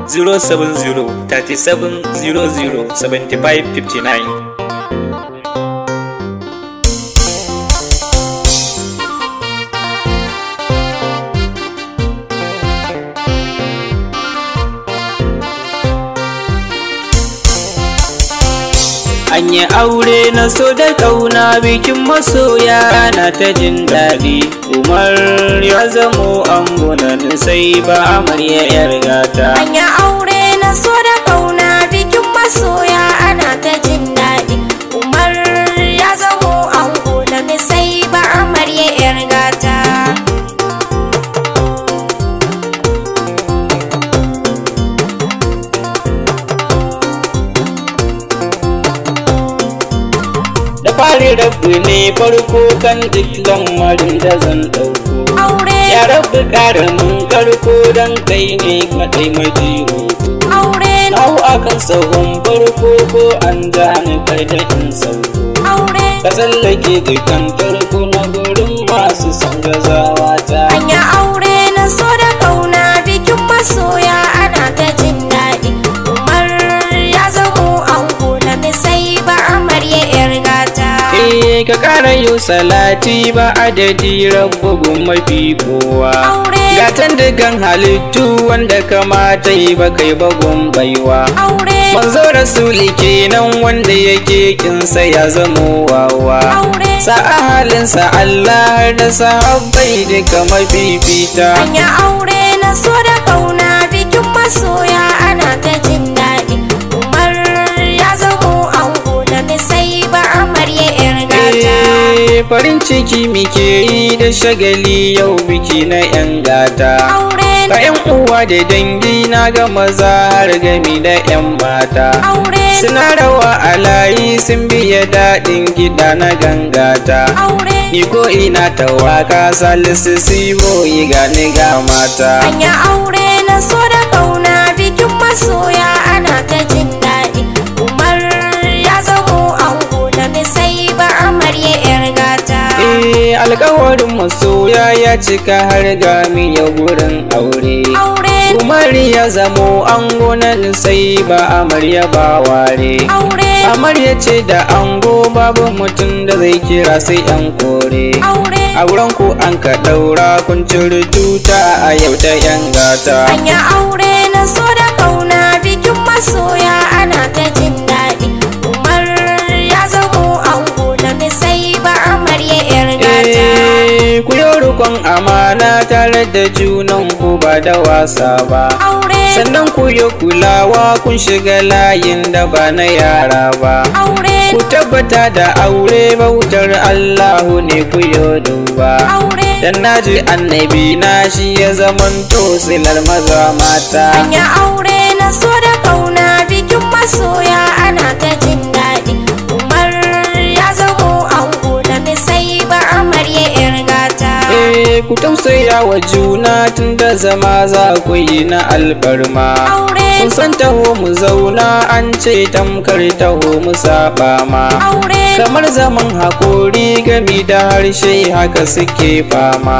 070 37 00 75 59. An yi aure na so da ƙauna bikin masoya na ta jin daɗi. Umar ya zamo angonan sai ba amarya yar gata. An yi aure na so da ƙauna bikin masoya ana ta jin daɗi. Umar ya zamo angonan sai ba amarya yar gata. Fari rabu ne farko kan duk lamarin da zan ɗauko. Ya rabu ƙaramin karko don kai ne kaɗai majiyo. Nau akan sahun farko ko an jani kai da in sauko. Ka tsallake dukkan tarko na gurin masu son gazawa ta. An yi aure na so da ƙauna bikin masoya ana ta jin daɗi. Umar ya zamo ango na sai ba amarya yar gata. Ka ƙara yau salati ba adadi rabbugun mafi kowa. Gatan dukan halittu wanda kamata yi ba kai bagun baiwa. Manzo rasuli kenan wanda yake kinsa ya zamo wawa. Sa'a halinsa Allah da sahabbai duka mafifita. An yi aure na so da ƙauna bikin masoya ana ta jin daɗi. Umar ya zamo ango na sai ba amarya yar gata. Farin ciki muke yi da shagali yau biki na 'yan gata. Ka 'yan uwa da dangi na ga maza har gami da 'yan mata. Suna rawa a layi sun biya daɗin gida na gangata. Ni ko ina ta waka Salisu Sibo yi gani ga mata. An yi aure na so da ƙauna bikin masoya ana ta jin daɗi. Umar ya zamo ango na sai ba amarya yar gata. Alƙawarin masoya ya cika har gami ya gurin aure. Umar ya zamo ango na sai ba amarya ba ware. Amarya ce da ango babu mutum da zai kira sai yan kore. Auren ku an ka ɗaura kun ciri tuta a yau ta yan gata. An yi aure na so da ƙauna bikin masoya ana ta jin daɗi. Umar ya zamo ango na sai ba amarya yar gata. Ku yi rukun amana tare da junan ku ba da wasa ba. Sannan ku yi kulawa kun shiga layin da ba na yara ba. Ku tabbata da aure bautar Allahu ne ku yi duba. Dan naji annabi na shi ya zamanto silar maza mata. An yi aure na so da ƙauna bikin masoya ana ta jin daɗi. Umar ya zamo ango na sai ba amarya yar gata. Ku tausaya wa juna tun da zama za ku yi na alfarma. Kun san taho mu zauna an ce tamkar taho mu saba ma. Kamar zaman haƙori gami da harshe haka suke fama.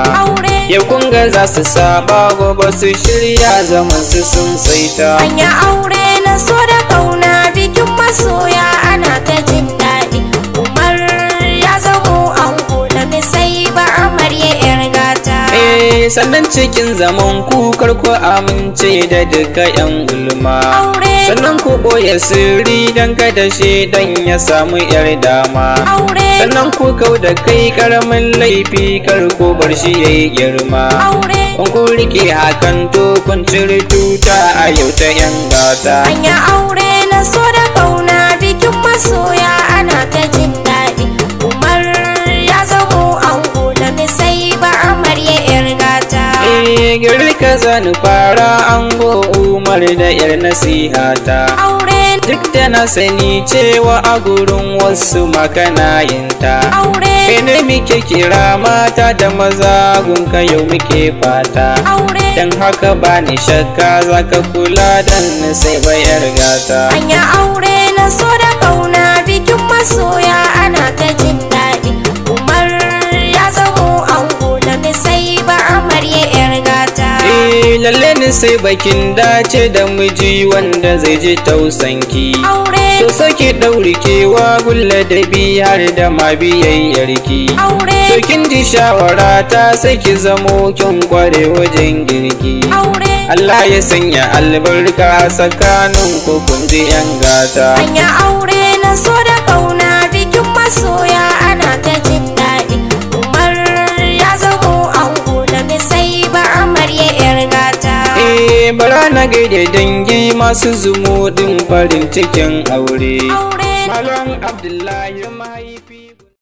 Yau kun ga za su saba gobe su shirya zaman su sun saita. An yi aure na so da ƙauna bikin masoya ana ta jin daɗi. Umar ya zamo ango na sai ba amarya yar gata. Sannan cikin zaman ku kar ku amince da duka 'yan gulma. Sannan ku ɓoye sirri don kada shaidan ya samu 'yar dama. Sannan ku kau da kai karamin laifi kar ku bar shi yayi girma. Kun ku rike hakan to kun ciri tuta a yau ta 'yan gata. An yi aure na so da ƙauna bikin masoya ana ta jin daɗi. Umar ya zamo ango na sai ba amarya yar gata. Gari ka zani fara ango Umar da 'yar nasihata. Duk da na sani cewa a gurin wasu makana yinta. Kai ne muke kira mata da maza gunka yau muke fata. Dan haka ba ni shakka za ka kula da ni sai bayar gata. An yi aure na so da ƙauna bikin masoya ana ta jin daɗi. Umar ya zamo ango na sai ba amarya yar gata. Lalle ni sai bakin dace da miji wanda zai ji tausanki. To sake ɗauri kewa gulla da biyar da ma biyayyarki. To kin ji shawara ta saki zamo kin kware wajen girki. Allah ya sanya albarka tsakanin ku kun ji yan gata. Anya aure na so da kauna bikin masoya ana ta jin daɗi. Umar ya zamo ango da sai ba amarya yar gata. Bara na gaida dangi masu zumuɗin farin cikin aure. Malam Abdullahi mahaifi.